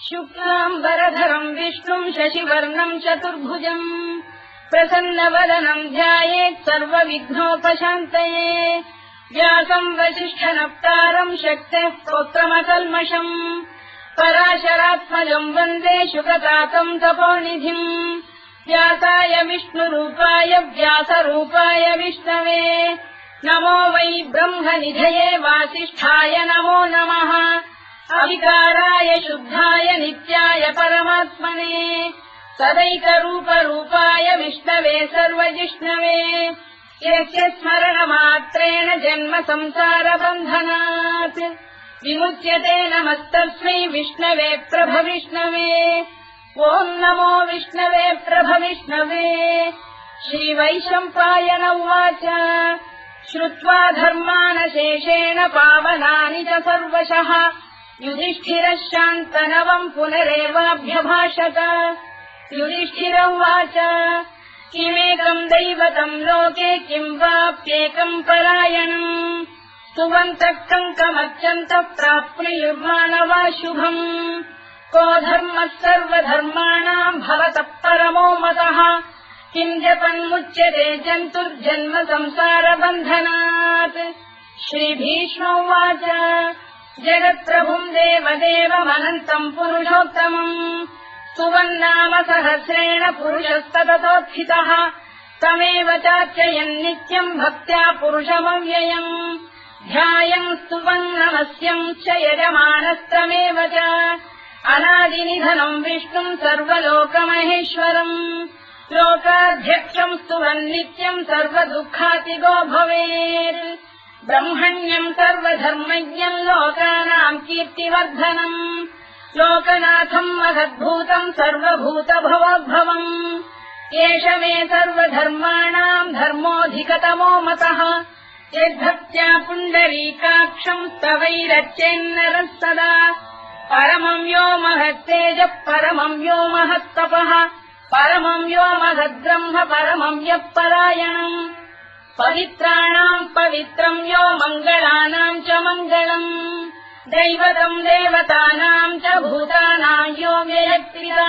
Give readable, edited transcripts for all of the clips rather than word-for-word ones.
शुक्लाम्बरधरम् विष्णुम् शशिवर्णम् चतुर्भुजम् प्रसन्नवदनम् ध्यायेत् सर्वविघ्नोपशान्तये व्यासम् वसिष्ठनप्तारम् शक्तेः पौत्रमकल्मषम् पराशरात्मजम् वन्दे शुकतातम् तपोनिधिम् व्यासाय विष्णुरूपाय व्यासरूपाय विष्णवे नमो वै ब्रह्मनिधये वासिष्ठाय नमो नमः अविकाराय शुद्धाय नित्याय परमात्मने सदैकरूपरूपाय विष्णवे सर्वजिष्णवे यस्य स्मरणमात्रेण जन्म संसारबन्धनात् विमुच्यते नमस्तस्मै विष्णवे प्रभविष्णवे ॐ नमो विष्णवे प्रभविष्णवे श्रीवैशम्पायन उवाच श्रुत्वा धर्मानशेषेण पावनानि च सर्वशः युधिष्ठिरः शान्तनवम् पुनरेवाभ्यभाषत युधिष्ठिर उवाच किमेकम् दैवतम् लोके किम् वाप्येकम् परायणम् सुवन्तः कङ्कमर्चन्तः प्राप्नुयुर्मानवा शुभम् को धर्मः सर्वधर्माणाम् भवतः परमो मतः किम् जपन्मुच्यते जन्तुर्जन्म संसारबन्धनात् श्रीभीष्म उवाच जगत्प्रभुम् देवदेवमनन्तम् पुरुषोत्तमम् सुवन्नाम सहस्रेण पुरुषस्तततोत्थितः तमेव चार्चयन् नित्यम् भक्त्या पुरुषमव्ययम् ध्यायम् स्तुवन्नमस्यम् च यजमानस्तमेव च अनादिनिधनम् विष्णुम् सर्वलोकमहेश्वरम् लोकाध्यक्षम् स्तुवन्नित्यम् सर्वदुःखातिगो भवेत् ब्रह्मण्यम् सर्वधर्मज्ञम् लोकानाम् कीर्तिवर्धनम् लोकनाथम् महद्भूतम् सर्वभूतभवोद्भवम् एष मे सर्वधर्माणाम् धर्मोऽधिकतमो मतः यद्भक्त्या पुण्डरीकाक्षम् स्तवैरच्चेन्नरः सदा परमम् यो महत्तेजः परमम् यो महत्तपः परमम् यो महद्ब्रह्म परमम् यः परायणम् पवित्राणाम् पवित्रम् यो मङ्गलानाम् च मङ्गलम् दैवतम् देवतानाम् च भूतानाम् यो व्ययक्रिया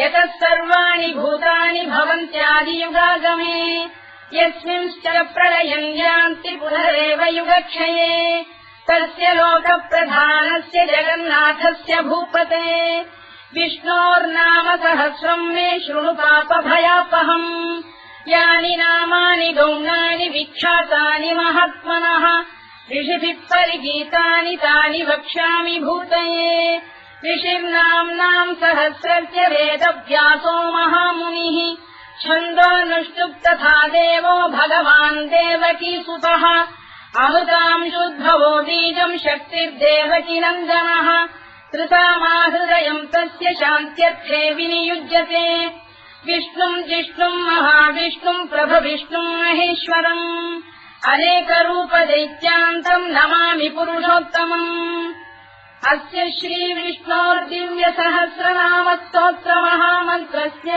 यतः सर्वाणि भूतानि भवन्त्यादियुगागमे यस्मिंश्च प्रलयम् यान्ति पुनरेव युगक्षये तस्य लोकप्रधानस्य जगन्नाथस्य भूपते विष्णोर्नाम सहस्रम् मे शृणु पापभयापहम् यानि नामानि गौणानि विख्यातानि महात्मनः ऋषिभिः परिगीतानि तानि वक्ष्यामि भूतये ऋषिर्नाम्नाम् सहस्रस्य वेदव्यासो महामुनिः छन्दोऽनुष्टुप् तथा देवो भगवान् देवकीसुतः अमृतांशुद्भवो बीजम् शक्तिर्देवकीनन्दनः कृतामाहृदयम् तस्य शान्त्यर्थे विनियुज्यते विष्णुम् जिष्णुम् महाविष्णुम् प्रभविष्णुम् महेश्वरम् अनेकरूपदैत्यान्तम् नमामि पुरुषोत्तमम् अस्य श्रीविष्णोर्दिव्यसहस्रनामस्तोत्रमहामन्त्रस्य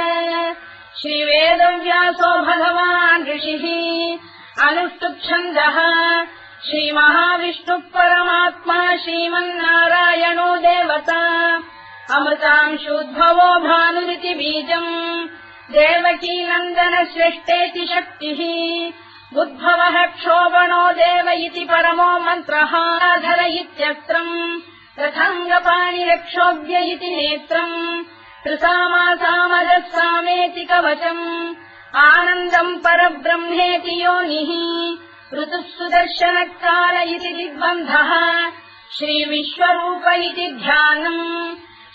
श्रीवेदव्यासो भगवान् ऋषिः अनुष्टुप्छन्दः श्रीमहाविष्णुः परमात्मा श्रीमन्नारायणो देवता अमृतांशोद्भवो भानुरिति बीजम् देवकीनन्दनश्रेष्ठेति शक्तिः उद्भवः क्षोभणो देव इति परमो मन्त्रः धर इत्यस्त्रम् रथाङ्गपाणिरक्षोभ्य इति नेत्रम् त्रिसामासामजः सामेति कवचम् आनन्दम् परब्रह्मेति योनिः ऋतुः सुदर्शनकाल इति दिग्बन्धः श्रीविश्वरूप इति ध्यानम्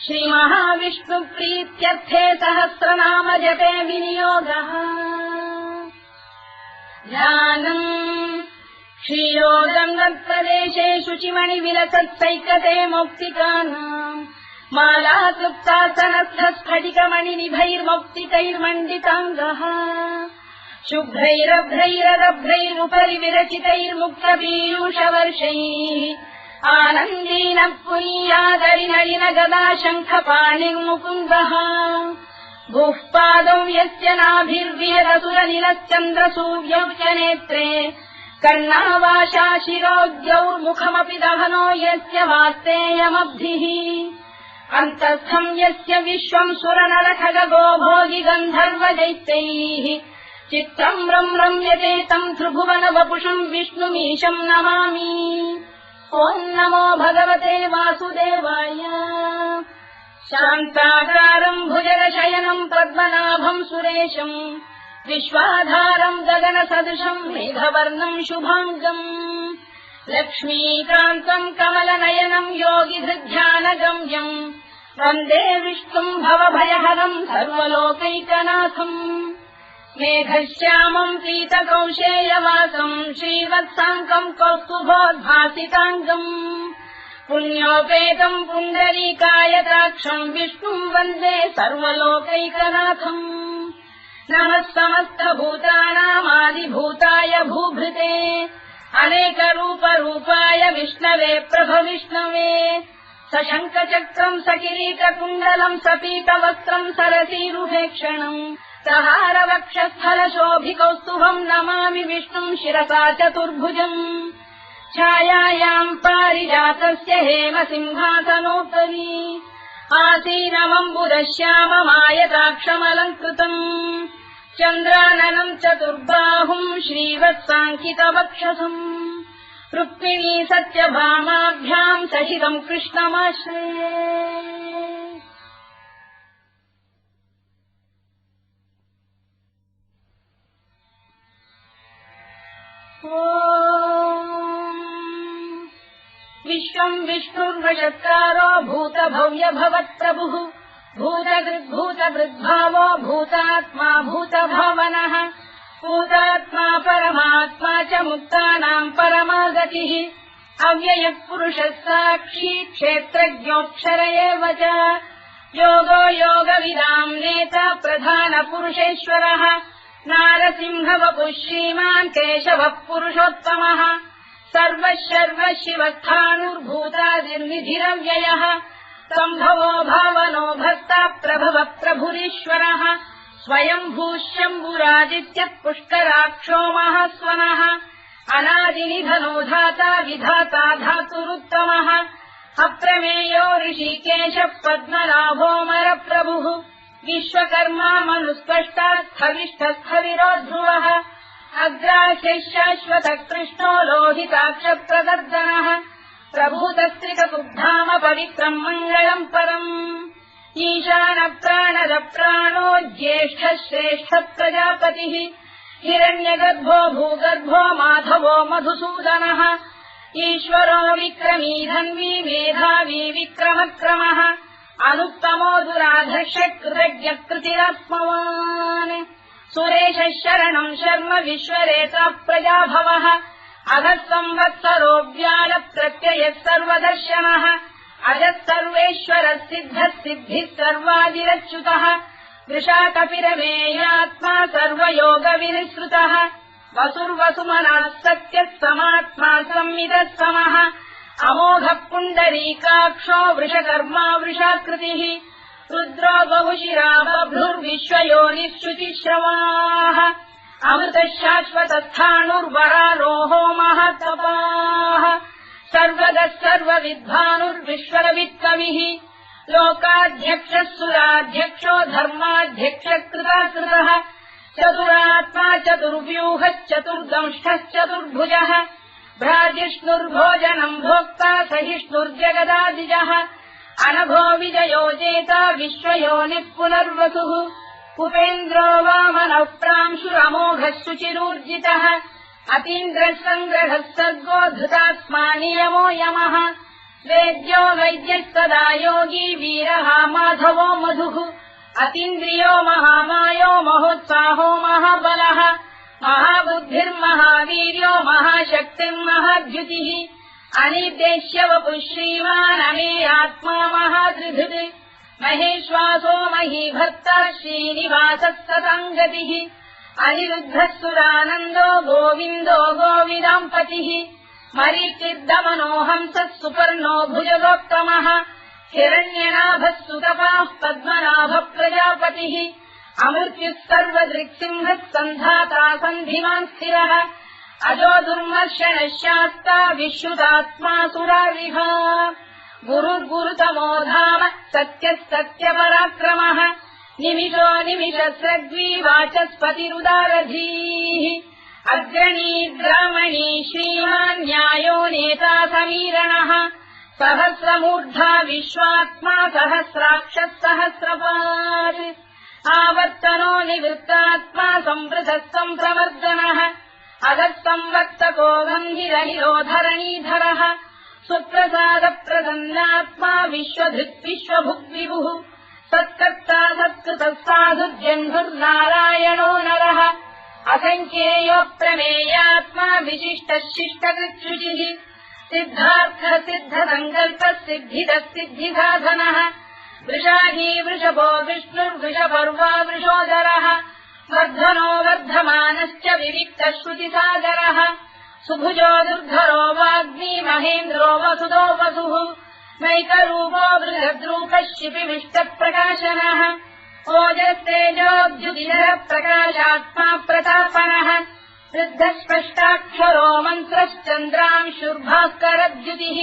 श्रीमहाविष्णुप्रीत्यर्थे सहस्रनाम जपे विनियोगः ध्यानम् क्षीरोदङ्गप्रदेशे शुचिमणिविलसत्सैकते मौक्तिकानाम् मालाक्लुप्तासनस्थस्फटिकमणिनिभैर्मौक्तिकैर्मण्डिताङ्गः शुभ्रैरभ्रैरदभ्रैरुपरि विरचितैर्मुक्तपीयूषवर्षैः आनन्दीनः पुरीयादरिनलिन गदा शङ्खपाणिर्मुकुन्दः भूः पादौ यस्य नाभिर्विहरसुरनिलश्चन्द्रसूर्यौ च नेत्रे कर्णावाशा शिरोद्यौर्मुखमपि दहनो यस्य वास्तेयमब्धिः अन्तस्थम् यस्य विश्वम् सुरनरखगो भोगि गन्धर्वदैत्यैः चित्रम् रम्यते तम् त्रिभुवन वपुषम् विष्णुमीशम् नमामि। ॐ नमो भगवते वासुदेवाय। शान्ताकारम् भुजगशयनम् पद्मनाभम् सुरेशम् विश्वाधारम् गगनसदृशम् मेघवर्णम् शुभाङ्गम् लक्ष्मीकान्तम् कमलनयनम् योगिहृध्यानगम्यम् वन्दे विष्णुम् भवभयहरम् सर्वलोकैकनाथम् मेघश्यामम् पीतकौशेयवासम् श्रीवत्साङ्कम् कौस्तुभोद्भासिताङ्गम् पुण्योपेतम् पुण्डरीकायताक्षम् विष्णुम् वन्दे सर्वलोकैकनाथम् नमः समस्तभूतानामादिभूताय भूभृते अनेकरूपरूपाय विष्णवे प्रभविष्णवे सशङ्खचक्रम् सकिरीटकुण्डलम् सपीतवस्त्रम् सरसीरुहेक्षणम् सहारवक्षस्थलशोभिकौस्तुभम् नमामि विष्णुम् शिरसा चतुर्भुजम् छायायाम् पारिजातस्य हेमसिंहासनोपरि आसीनमम्बुदश्याममायताक्षमलङ्कृतम् चन्द्राननम् चतुर्बाहुम् श्रीवत्साङ्कितवक्षसम् रुक्मिणी सत्यभामाभ्याम् सहितम् कृष्णमाश्रये। विश्वम् विष्णुर्वशत्कारो भूतभव्य भवत्प्रभुः भूतभृद्भावो भूतात्मा भूतभावनः भूतात्मा परमात्मा च मुक्तानाम् परमागतिः अव्ययः पुरुषः साक्षी क्षेत्रज्ञोऽक्षर एव च योगो योगविदाम् नेता प्रधानपुरुषेश्वरः नारसिंहवपुः श्रीमान् केशवः पुरुषोत्तमः सर्वः शिवस्थाणुर्भूतादिर्निधिरव्ययः सम्भवो भावनो भक्ता प्रभव प्रभुरीश्वरः स्वयम्भूः शम्भुरादित्यः पुष्कराक्षो महास्वनः अनादिनिधनो धाता विधाता धातुरुत्तमः अप्रमेयो ऋषिकेशः पद्मनाभोऽमरप्रभुः विश्वकर्मा मनुस्पष्टा स्थविष्ठस्थविरो ध्रुवः अग्राह्यः शाश्वतः कृष्णो लोहिताक्षप्रदर्दनः प्रभूतस्त्रिककुब्धाम पवित्रम् मङ्गलम् परम् ईशानप्राणदप्राणो ज्येष्ठः श्रेष्ठः प्रजापतिः हिरण्यगर्भो भूगर्भो माधवो मधुसूदनः ईश्वरो विक्रमी धन्वी मेधावी विक्रमक्रमः अनुत्तमो दुराधर्षः कृतज्ञः कृतिरात्मवान् सुरेशः शरणम् शर्म विश्वरेता प्रजाभवः अधः संवत्सरो व्यालप्रत्ययः सर्वदर्शनः अजः सर्वेश्वरः सिद्धः सिद्धिः सर्वादिरच्युतः वृषाकपिरमेयात्मा सर्वयोगविनिसृतः वसुर्वसुमनः सत्यः समात्मा संविदः समः अमोघः पुण्डरीकाक्षो वृषकर्मा वृषाकृतिः रुद्रो बहुशिरा बभ्रुर्विश्वयोनिः शुचिश्रवाः अमृतः शाश्वतस्थाणुर्वरारोहो महातपाः सर्वगः सर्वविद्वानुर्विश्वरवित्कविः लोकाध्यक्षः सुराध्यक्षो धर्माध्यक्षः कृताकृतः चतुरात्मा चतुर्व्यूहश्चतुर्दंष्टश्चतुर्भुजः भ्राजिष्णुर्भोजनम् भोक्ता सहिष्णुर्जगदादिजः अनघो विजयो जेता विश्वयोनिः पुनर्वसुः उपेन्द्रो वामनः प्रांशुरमोघः शुचिरूर्जितः अतीन्द्रः सङ्ग्रहः सर्गो धृतात्मा नियमो यमः वेद्यो वैद्यः सदा योगी वीरः माधवो मधुः अतीन्द्रियो महामायो महोत्साहो महाबलः महाबुद्धिर्महावीर्यो महाशक्तिर्महाद्युतिः अनिर्देश्य वपुः श्रीमान् अमेयात्मा महाधृधृत् महेश्वासो महीभक्तः श्रीनिवासः सताङ्गतिः अनिरुद्धः सुरानन्दो गोविन्दो गोविदाम्पतिः मरीचिर्दमनो हंसः सुपर्णो भुजगोत्तमः हिरण्यनाभः सुतपाः पद्मनाभः प्रजापतिः अमृत्युः सर्वदृक्सिंहः सन्धाता सन्धिमान् स्थिरः अजो दुर्मर्षणः शास्ता विश्रुतात्मा सुरारिः गुरुर्गुरुतमो धाम सत्यः सत्यपराक्रमः निमिषो निमिषस्रग्वी वाचस्पतिरुदारधीः अग्रणी ग्रामणी श्रीमान् न्यायो नेता समीरणः सहस्रमूर्धा विश्वात्मा सहस्राक्षः सहस्रपात् आवर्तनो निवृत्तात्मा संवृतः सम्प्रवर्धनः अधः संवत्तको गम्भीरनिरोधरणीधरः सुप्रसादप्रसन्नात्मा विश्वधृत् विश्वभुग्विभुः सत्कर्ता सत्कृतः साधुर्जन्धुर्नारायणो नरः असङ्ख्येयो प्रमेयात्मा विशिष्टः शिष्टकृच्छुचिः सिद्धार्थः सिद्धसङ्कल्पः सिद्धिदः सिद्धिसाधनः वृषाही वृषभो विष्णुर्वृषपर्वा वृषोदरः वर्धनो वर्धमानश्च विविक्तः श्रुतिसागरः सुभुजो दुर्धरो वाग्मी महेन्द्रो वसुदो वसुः नैकरूपो बृहद्रूपः शिपिविष्टप्रकाशनः ओजस्तेजोद्युतिधरः प्रकाशात्मा प्रतापनः वृद्धः स्पष्टाक्षरो मन्त्रश्चन्द्रांशुर्भास्करद्युतिः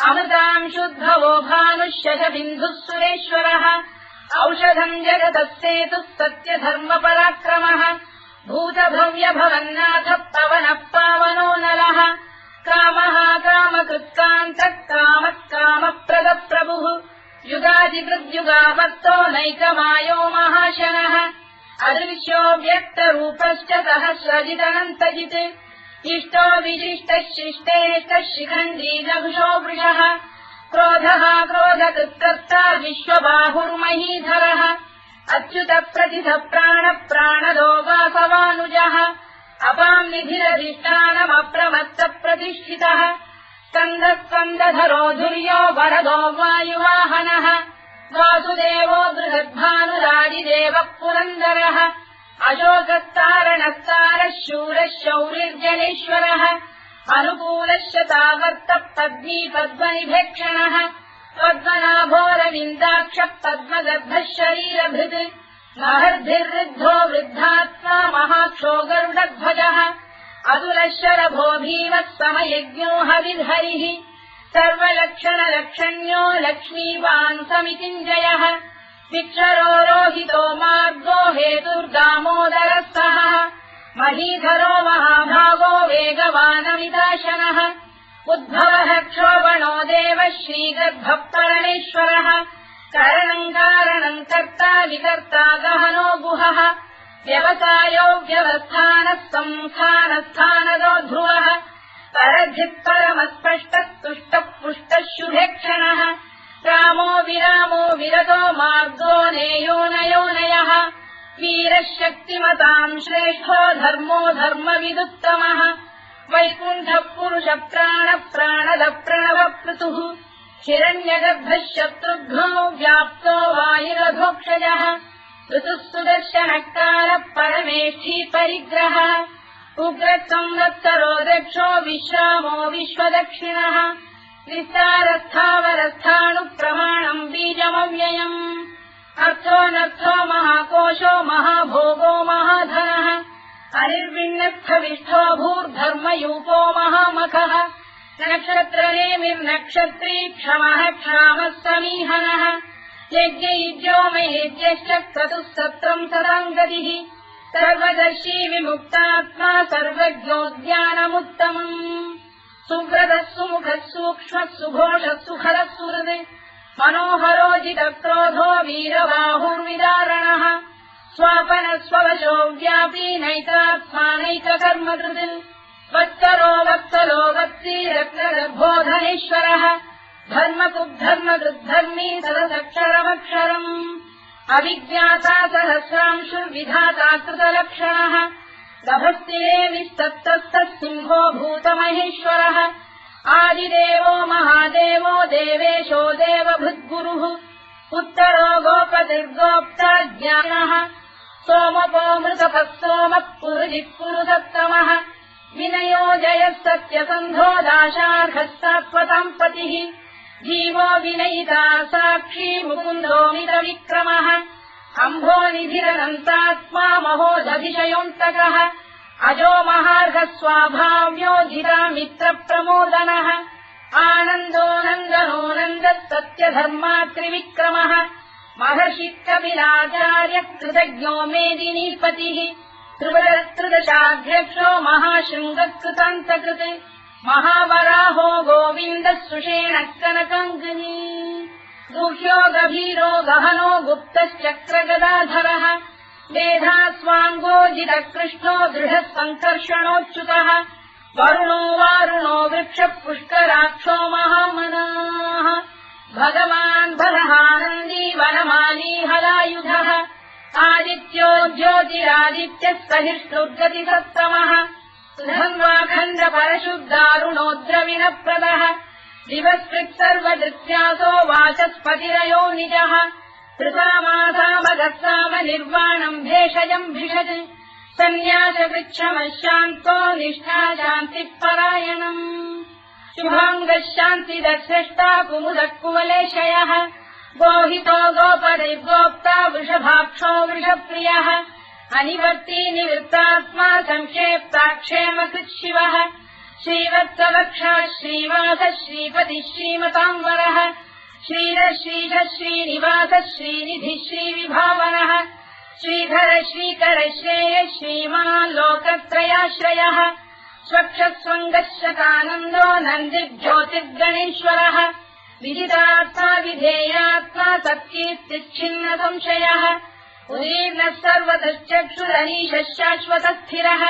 अमृतांशुद्भवो भानुः शशबिन्दुः सुरेश्वरः औषधम् जगतः सेतुः सत्यधर्मपराक्रमः भूतभव्यभवन्नाथः पवनः पावनो नलः कामः कामकृत्कान्तः कामः कामप्रदप्रभुः युगादिकृद्युगावर्तो नैकमायो महाशनः अदृश्यो व्यक्तरूपश्च सहस्रजिदनन्तजित् इष्टो विशिष्टः शिष्टेष्टः शिखण्डी नभुषो वृषः क्रोधः क्रोधकृत्कर्ता विश्वबाहुर्महीधरः अच्युतः प्रतिथः प्राणः प्राणदो वासवानुजः अपाम् निधिरधिष्ठानमप्रमत्तप्रतिष्ठितः स्कन्दः स्कन्दधरो धुर्यो वरदो वायुवाहनः वासुदेवो बृहद्भानुरादिदेवः पुरन्दरः अशोकस्तारणस्तारः शूरः शौरिर्जनेश्वरः अनुकूलश्च तावर्तः पद्मी पद्मनिभेक्षणः पद्मनाभोरविन्दाक्षः पद्मगर्भः शरीरभृत् महर्भिर्वृद्धो वृद्धात्मा महाक्षो गरुडध्वजः अतुलः शरभो भीमः समयज्ञो हविर्हरिः सर्वलक्षणलक्षण्यो लक्ष्मीवान् समितिञ्जयः विक्षरो रोहितो मार्गो हेतुर्दामोदरः सहः महीधरो महाभागो वेगवानमिदाशनः उद्भवः क्षोभणो देवः श्रीगर्भः परमेश्वरः करणम् कारणम् कर्ता विकर्ता गहनो गुहः व्यवसायो व्यवस्थानः संस्थानस्थानदो ध्रुवः परधिः परमस्पष्टः तुष्टः पुष्टः शुभेक्षणः रामो विरामो विरतो मार्गो नेयोनयोनयः वीरः शक्तिमताम् श्रेष्ठो धर्मो धर्मविदुत्तमः वैकुण्ठः पुरुषः प्राणः प्राणदः प्रणवपृतुः हिरण्यगर्भः शत्रुघ्नो व्याप्तो वायुरधोक्षजः ऋतुः सुदर्शनः कालः परमेष्ठी परिग्रहः उग्रः संवत्सरो दक्षो विश्रामो विश्वदक्षिणः विस्तारस्थावरस्थाणुप्रमाणम् बीजमव्ययम् अर्थोऽनर्थो महाकोशो महाभोगो महाधनः अनिर्विण्णस्थविष्ठो भूर्धर्मयूपो महामखः नक्षत्रनेमिर्नक्षत्री क्षमः क्षामः समीहनः यज्ञयुज्यो महेज्यश्च क्रतुः सत्रम् सदाम् गतिः सर्वदर्शी विमुक्तात्मा सर्वज्ञोद्यानमुत्तमम् सुव्रतः सुमुखः सूक्ष्मः सुघोषः सुखदः सुहृत् मनोहरोजितक्रोधो वीरबाहुर्विदारणः स्वापनः स्ववशो व्यापी नैतात्मा नैककर्मकृत् वत्सरो वत्सलो वत्सी रत्नगर्भोधनेश्वरः धर्मकुद्धर्मकृद्धर्मी सदसक्षरमक्षरम् अविज्ञाता सहस्रांशुर्विधाता कृतलक्षणः गभस्तिरे विस्तप्तस्तः सिंहो भूतमहेश्वरः आदिदेवो महादेवो देवेशो देवभृद्गुरुः उत्तरो गोपतिर्गोप्ता ज्ञानः सोमपो मृतपः सोमः पुरुजिः पुरुषोत्तमः विनयो जयः सत्यसन्धो दाशार्हः सात्वताम् पतिः जीवो विनयिता साक्षी मुकुन्दोमितविक्रमः अम्भोनिधिरनन्तात्मा महोदधिशयोऽन्तकः अजो महार्घ स्वाभाव्यो जिता मित्र प्रमोदनः आनन्दो नन्दनो नन्दः सत्यधर्मा त्रिविक्रमः महर्षि कपिलाचार्य कृतज्ञो मेदिनीपतिः त्रिदशाध्यक्षो महाशृङ्गकृतान्तकृत् महावराहो गोविन्दः सुषेण कनकाङ्गनी गुह्यो गभीरो गहनो गुप्तश्चक्रगदाधरः मेधास्वाङ्गोजितकृष्णो दृढः सङ्कर्षणोच्युतः वरुणो वारुणो वृक्षः पुष्कराक्षो महामनाः भगवान् बलहानन्दी वनमाली हलायुधः आदित्यो ज्योतिरादित्यः सहिष्णुर्गतिसत्तमः सुधन्वाखण्ड परशुद्धारुणोद्रविणप्रदः दिवस्कृत् सर्वदृत्यासो वाचस्पतिरयो निजः कृतामासामगस्साम निर्वाणम् भेषजम् भिषज सन्न्यासवृक्षमशान्तो निष्ठा शान्तिः परायणम् शुभाङ्गः शान्तिदश्रेष्टा कुमुदः कुवलेशयः गोहितो गोपदैर्गोप्ता वृषभाक्षो वृषप्रियः अनिवर्ती निवृत्तात्मा संक्षेप्ताक्षेमकृत् शिवः श्रीवत्सवक्षः श्रीवासः श्रीपतिः श्रीमताम्बरः श्रीधः श्रीधः श्रीनिवासः श्रीनिधिः श्रीविभावनः श्रीधर श्रीकर श्रेयः श्रीमान् लोकत्रयाश्रयः स्वक्षस्वङ्गः शतानन्दो नन्दिर्ज्योतिर्गणेश्वरः विदितात्मा विधेयात्मा तत्कीर्तिच्छिन्न संशयः उदीर्णः सर्वतश्चक्षुरनीशः शाश्वतस्थिरः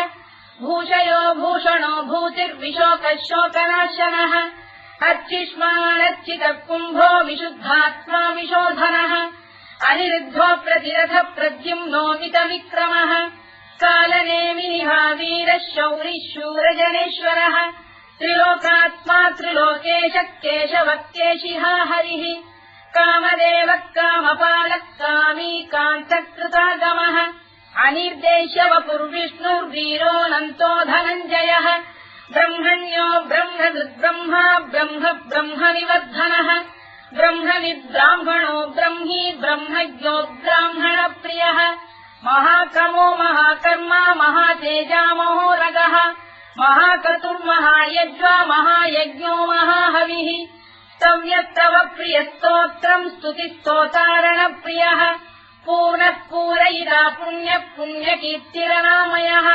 भूषयो भूषणो भूतिर्विशोकः शोकनाशनः अर्चिष्मानर्चितः कुम्भो विशुद्धात्मा विशोधनः अनिरुद्धो प्रतिरथ प्रद्युम्नोमितविक्रमः कालनेमिनिः वीरः शौरिः शूरजनेश्वरः त्रिलोकात्मा त्रिलोकेशः केशवः केशिहा हरिः कामदेवः कामपालः कामी कान्तकृतागमः अनिर्देश्यवपुर्विष्णुर्वीरोऽनन्तो धनञ्जयः ब्रह्मण्यो ब्रह्मकृद्ब्रह्मा ब्रह्म ब्रह्मनिवर्धनः ब्रह्मविद्ब्राह्मणो ब्रह्मी ब्रह्मज्ञो ब्राह्मणप्रियः महाक्रमो महाकर्मा महातेजा महोरगः महाक्रतुर्महायज्वा महायज्ञो महाहविः स्तव्यस्तव प्रियस्तोत्रम् स्तुतिस्तोतारणप्रियः पूर्णः पूरयिता पुण्यः पुण्यकीर्तिरनामयः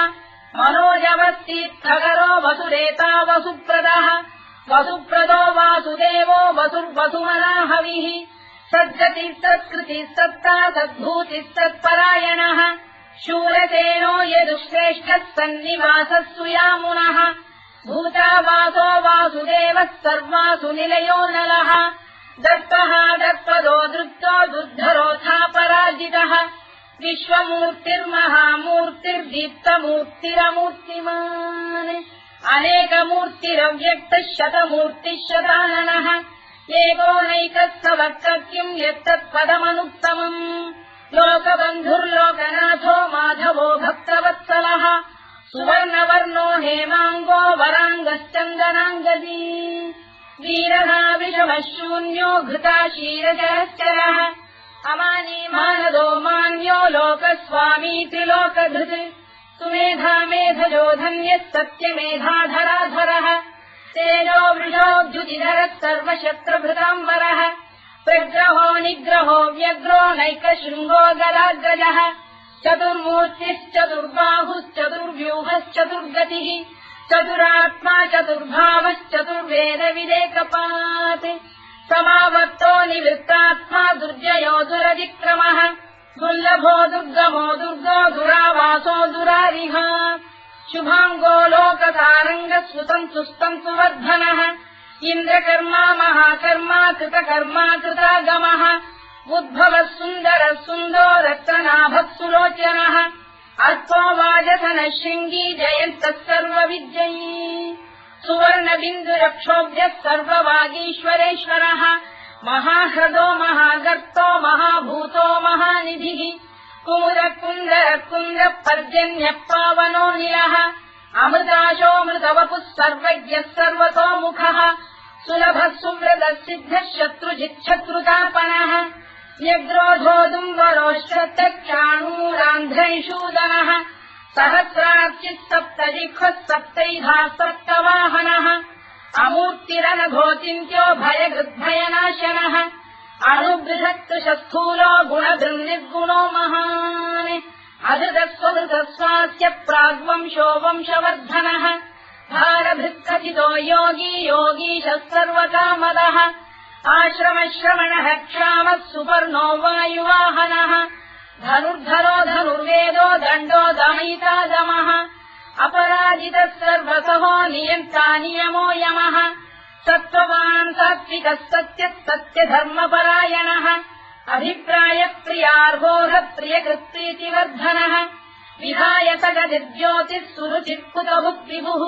मनोजवस्तीर्थकरो वसुरेता वसुप्रदः वसुप्रदो वासुदेवो वसुर्वसुमनाहविः सद्गतिः सत्कृतिः सत्ता सद्भूतिः सत्परायणः शूरसेनो यदुश्रेष्ठः सन्निवासः सुयामुनः भूतावासो वासुदेवः सर्वासु निलयो नलः दत्तः दत्पदो दृप्तो दुर्धरोऽथापराजितः विश्वमूर्तिर्महामूर्तिर्दीप्तमूर्तिरमूर्तिमान् अनेकमूर्तिरव्यक्तः शतमूर्तिः शताननः एकोनैकः सवक्तः किम् यत्तत्पदमनुत्तमम् लोकबन्धुर्लोकनाथो माधवो भक्तवत्सलः सुवर्णवर्णो हेमाङ्गो वराङ्गश्चन्दनाङ्गदी वीरः विषमः शून्यो घृताशीरजरश्चरः अमानी मानदो मान्यो लोकस्वामी त्रिलोकधृत् सुमेधा मेधजो धन्यः सत्यमेधाधराधरः तेजो वृषोऽद्युतिधरः सर्वशस्त्रभृताम्बरः प्रग्रहो निग्रहो व्यग्रो नैकशृङ्गो गदाग्रजः चतुर्मूर्तिश्चतुर्बाहुश्चतुर्व्यूहश्चतुर्गतिः चतुरात्मा चतुर्भावश्चतुर्वेदविदेकपात् समावर्तो निवृत्तात्मा दुर्जयो दुरतिक्रमः दुर्लभो दुर्गमो दुर्गो दुरावासो दुरारिः शुभाङ्गो लोकतारङ्गः सुतन्तु वर्धनः इन्द्रकर्मा महाकर्मा कृतकर्मा कृतागमः उद्भवः सुन्दरः सुन्दो रक्तनाभः सुलोचनः अर्थो वाजसनः शृङ्गी जयन्तः सर्वविद्ययी सुवर्णबिन्दुरक्षोभ्यः सर्ववागीश्वरेश्वरः महाह्रदो महागर्तो महाभूतो महानिधिः कुमुदकुन्दरकुन्दः पर्जन्यः पावनो निलः अमृताशोऽमृतवपुः सर्वज्ञः सर्वतोमुखः सुलभः सुव्रतः सिद्धः शत्रुजिच्छत्रुतापनः व्यग्रोधोदुम्बरोश्चक्षाणूरान्ध्रैषूदनः सहस्रार्चिः सप्तजिह्वः सप्तैधा सप्तवाहनः अमूर्तिरनघोचिन्त्यो भयगृद्भयनाशनः अणुबृहत्कृशस्थूलो गुणभृन्निर्गुणो महान् अधृतस्वधृतस्वास्य प्राग्वंशो वंशवर्धनः भारभृत्कथितो योगी योगीशः सर्वकामदः आश्रमश्रवणः क्षामः सुपर्णो वायुवाहनः धनुर्धरो धनुर्वेदो दण्डो दमयिता दमः अपराजितः सर्वसहो नियन्ता नियमो यमः सत्त्ववान् सात्विकः सत्यः सत्यधर्मपरायणः अभिप्रायप्रियार्होः प्रियकृत्प्रीतिवर्धनः विधायतगतिर्ज्योतिः सुरुचित्कुतभुक्विभुः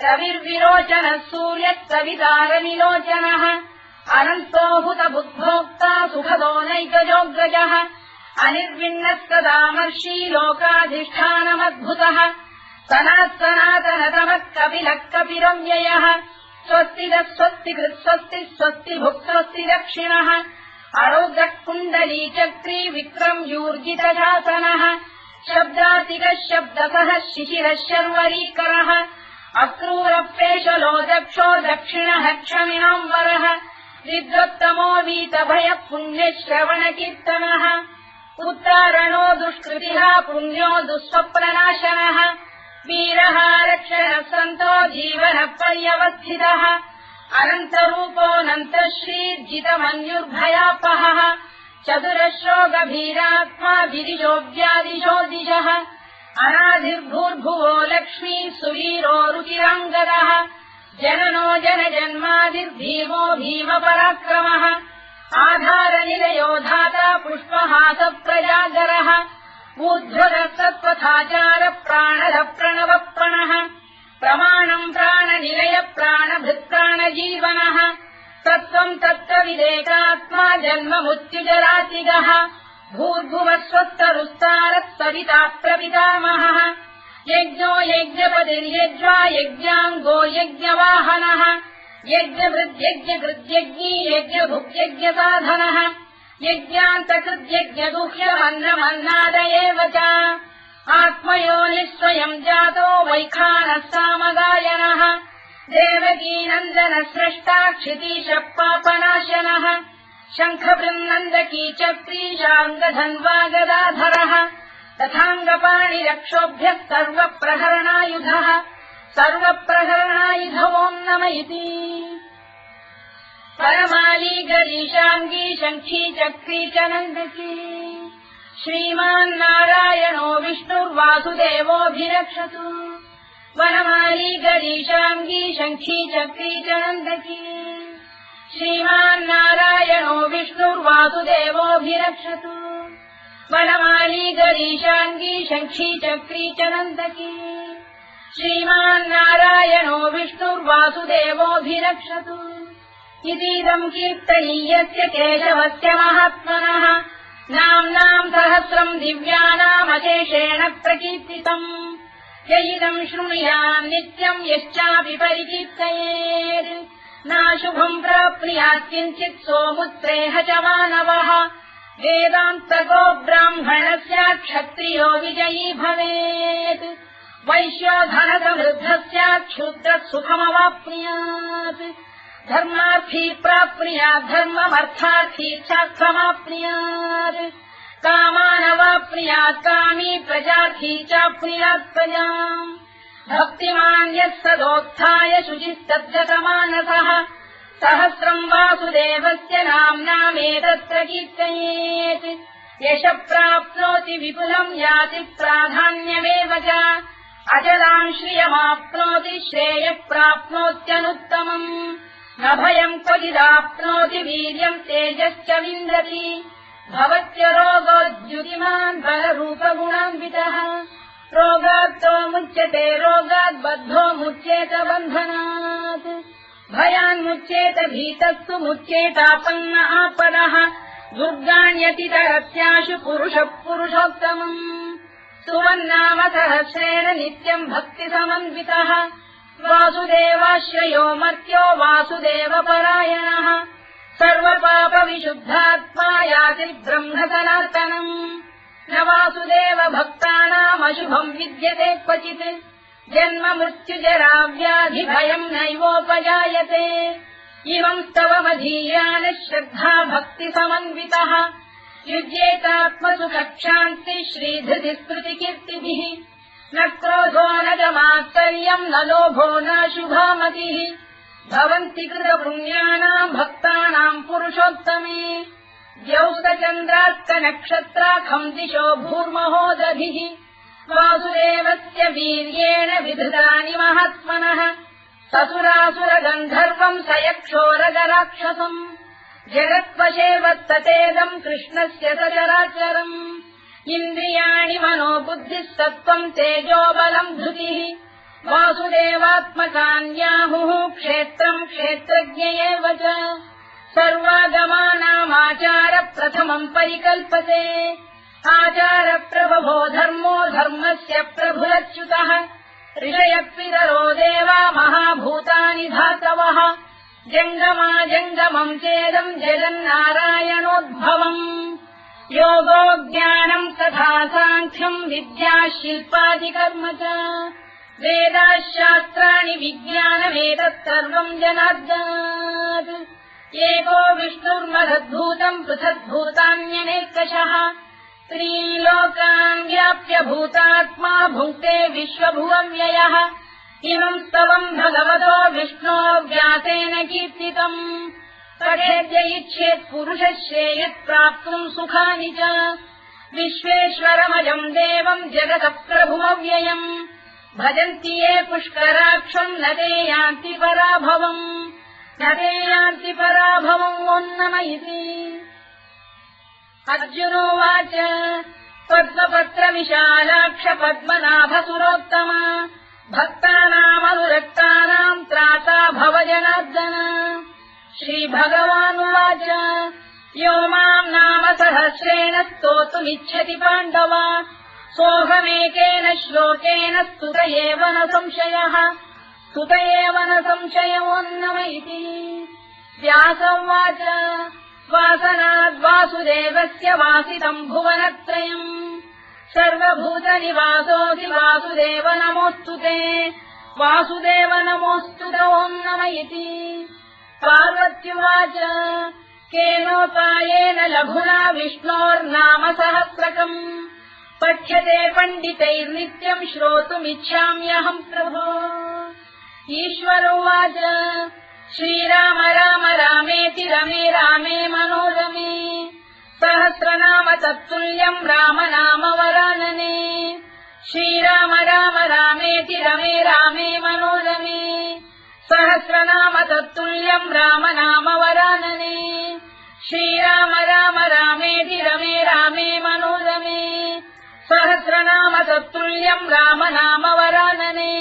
रविर्विरोचनः सूर्यः सवितारविलोचनः अनन्तो हुतबुद्भोक्ता सुखदो नैकजोऽग्रजः अनिर्विण्णः सदामर्षी लोकाधिष्ठानमद्भुतः सनातनतमः कपिलः कपिरव्ययः स्वस्तिदः स्वस्तिकृत् स्वस्ति स्वस्तिभुक् स्वस्ति दक्षिणः अरौद्रः कुण्डली चक्री विक्रम्यूर्जितशासनः शब्दातिकः शब्दसः शिशिरः शर्वरीकरः अक्रूरप्रेषलो दक्षो दक्षिणः क्षमिणाम्बरः विद्वत्तमो वीतभयः पुण्यश्रवणकीर्तनः उत्तारणो दुष्कृतिः पुण्यो दुःस्वप्ननाशनः वीरः रक्षणः सन्तो जीवनः पर्यवस्थितः अनन्तरूपोऽनन्तश्रीर्जितमन्युर्भयापहः चतुरश्रो गभीरात्मा विदिशो व्यादिशो दिशः अनाधिर्भूर्भुवो लक्ष्मी सुवीरो रुचिराङ्गदः जननो जनजन्मादिर्भीमो भीमपराक्रमः आधारनिलयो धाता पुष्पहासप्रजागरः ऊर्ध्वरः सत्त्वथाचार प्राणः प्रणवप्रणः प्रमाणम् प्राणनिलय प्राणभृत्प्राणजीवनः तत्त्वम् तत्त्वविदेकात्मा जन्ममृत्युजरातिगः भूर्भुवः स्वस्तरुस्तारः सविता प्रपितामहः यज्ञो यज्ञपतिर्यज्वा यज्ञाङ्गो यज्ञवाहनः यज्ञभृद्यज्ञकृद्यज्ञी यज्ञभुक्यज्ञसाधनः यज्ञान्तकृद्यज्ञगुह्यमन्नमन्नाद एव च आत्मयोनिः स्वयम् जातो वैखानः सामगायनः देवकीनन्दनः स्रष्टा क्षितीशः पापनाशनः शङ्खबृन्नन्दकी चक्रीशाङ्गधन्वा गदाधरः तथाङ्गपाणिरक्षोभ्यः सर्वप्रहरणायुधः सर्वप्रहरणायुधवोम् नम इति परमाली गरीशाङ्गी शङ्खी चक्री च नन्दकी श्रीमान्नारायणो विष्णुर्वासुदेवोऽभिरक्षतु वनमाली गरीशाङ्गी शङ्खी चक्री च नन्दकी श्रीमान्नारायणो विष्णुर्वासुदेवोऽभिरक्षतु वनमाली गरीशाङ्गी शङ्खी चक्री च नन्दकी श्रीमान्नारायणो विष्णुर्वासुदेवोऽभिरक्षतु इतीदम् कीर्तनीयस्य केशवस्य महात्मनः नाम्नाम् सहस्रम् दिव्यानामशेषेण प्रकीर्तितम् य इदम् शृणुयाम् नित्यम् यश्चापि परिकीर्तयेत् नाशुभम् प्राप्नुयात् किञ्चित् सोमुत्रेह च मानवः वेदान्तको ब्राह्मणस्य क्षत्रियो विजयी भवेत् वैश्यो धनसमृद्धस्य क्षुद्रः सुखमवाप्नुयात् धर्मार्थी प्राप्नुयात् धर्ममर्थार्थी चार्थमाप्नुयात् कामानवाप्नुयात् कामी प्रजार्थी चाप्नुयात् प्रजाम् भक्तिमान् यः सदोत्थाय शुचिस्तद्धतमानसः सहस्रम् वासुदेवस्य नाम्नामेतत्र कीर्तयेत् यशः प्राप्नोति विपुलम् याति प्राधान्यमेव च अचलाम् श्रियमाप्नोति श्रेयः प्राप्नोत्यनुत्तमम् न भयम् क्वचिदाप्नोति वीर्यम् तेजश्च विन्दति भवत्य रोगोद्युतिमान् बलरूपगुणान्वितः रोगात्तो मुच्यते रोगात् बद्धो मुच्येत बन्धनात् भयान्मुच्येत भीतस्तु मुच्येतापन्न आपदः दुर्गाण्यतितरत्याशु पुरुषः पुरुषोत्तमम् सुवन्नाम सहस्रेण नित्यम् भक्तिसमन्वितः वासुदेवाश्रयो मर्त्यो वासुदेवपरायणः सर्वपापविशुद्धात्मा याति ब्रह्म सनातनम् न वासुदेव भक्तानामशुभम् विद्यते क्वचित् जन्म मृत्युजरा व्याधि भयम् नैवोपजायते इमम् स्तवमधीयानः श्रद्धा भक्ति समन्वितः युज्येतात्मसुखक्षान्ति श्रीधृति स्मृतिकीर्तिभिः न क्रोधो न च मात्सर्यम् न लोभो न शुभामतिः भवन्ति कृतपुण्यानाम् भक्तानाम् पुरुषोत्तमे द्यौस्तचन्द्रास्तनक्षत्राखम् दिशो भूर्महो दधिः वासुदेवस्य वीर्येण विधृतानि महात्मनः ससुरासुरगन्धर्वम् स यक्षोरगराक्षसम् जगत्वशे वत्ततेदम् कृष्णस्य सचराचरम् इन्द्रियाणि मनो बुद्धिः सत्त्वम् तेजोबलम् धृतिः वासुदेवात्मकान्याहुः क्षेत्रम् क्षेत्रज्ञ एव च सर्वागमानामाचार प्रथमम् परिकल्पते आचारप्रभवो धर्मो धर्मस्य प्रभुरच्युतः ऋषयपितरो देवा महाभूतानि धातवः जङ्गमाजङ्गमम् चेदम् जगन्नारायणोद्भवम् योगो ज्ञानम् तथा साङ्ख्यम् विद्या शिल्पादिकर्म च वेदाः शास्त्राणि विज्ञानमेतत् सर्वम् जनार्दनात् एको विष्णुर्महद्भूतम् पृथग्भूतान्यनेकशः त्रीन् लोकान् व्याप्य भूतात्मा भुङ्क्ते विश्वभुवव्ययः इमम् स्तवम् भगवतो विष्णो व्यासेन कीर्तितम् पठेद्य इच्छेत् पुरुषः श्रेयत् प्राप्तुम् सुखानि च विश्वेश्वरमजम् देवम् जगतः प्रभुमव्ययम् भजन्ति ये पुष्कराक्षम् न ते यान्ति पराभवम् ओन्नमयिति अर्जुनोवाच पद्मपत्रविशालाक्ष पद्मनाभसुरोत्तम भक्तानामनुरक्तानाम् त्राता भव जनार्दन श्रीभगवानुवाच यो माम् नाम सहस्रेण स्तोतुमिच्छति पाण्डव सोऽहमेकेन श्लोकेन स्तुत एव न संशयोऽन्नमयिति व्यासोवाच वासनाद्वासुदेवस्य वासितम् भुवनत्रयम् सर्वभूतनिवासोऽसि वासुदेव नमोऽस्तु ते वासुदेव नमोऽस्तु ओन्नमयिति पार्वत्युवाच केनोपायेन लघुना विष्णोर्नाम सहस्रकम् पठ्यते पण्डितैर्नित्यम् श्रोतुमिच्छाम्यहम् प्रभो ईश्वरोवाच श्रीराम राम रामेति रमे रामे मनोरमे सहस्रनाम तत्तुल्यम् राम नाम वरानने श्रीराम राम रामेति रमे रामे मनोरमे सहस्रनाम तत्तुल्यम् राम नाम वरानने श्रीराम राम रामेति रमे रामे मनोरमे सहस्रनाम तत्तुल्यम् राम नाम वरानने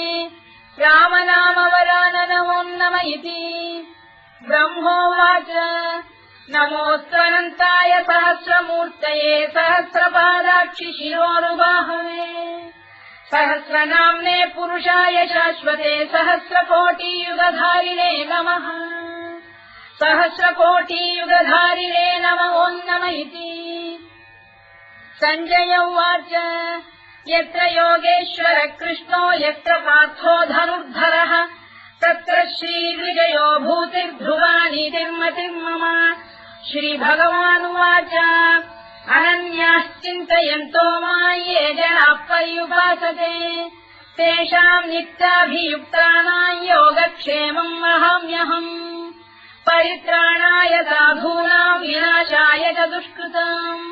राम नाम वराननमोन्नमयिति ब्रह्मोवाच नमोऽस्त्वनन्ताय सहस्रमूर्तये सहस्रपादाक्षि शिरोरुबाहवे सहस्रनाम्ने पुरुषाय शाश्वते सहस्रकोटियुगधारिणे नमः सहस्रकोटियुगधारिणे नमोन्नमयिति सञ्जय उवाच यत्र योगेश्वर कृष्णो यत्र पार्थो धनुर्धरः तत्र श्रीविजयो भूतिर्ध्रुवानीतिर्मतिर्मम श्रीभगवानुवाच अनन्याश्चिन्तयन्तो मां ये जनाः पर्युपासते तेषाम् नित्याभियुक्तानाम् योगक्षेमम् वहाम्यहम् परित्राणाय साधूनाम् विनाशाय च दुष्कृताम्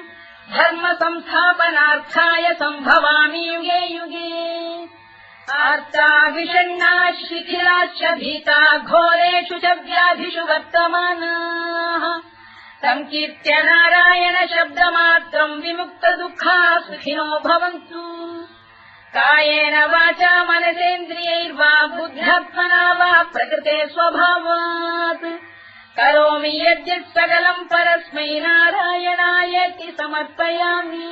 धर्म संस्थापनार्थाय सम्भवामि युगे युगे आर्ता विषण्णाः शिथिलाश्च भीता घोरेषु च व्याधिषु वर्तमानाः संकीर्त्य नारायण शब्दमात्रम् विमुक्त दुःखाः सुखिनो भवन्तु कायेन वाचा मनसेन्द्रियैर्वा बुद्ध्यात्मना वा प्रकृते स्वभावात् करोमि यद्यत् सकलम् परस्मै नारायणायेति समर्पयामि।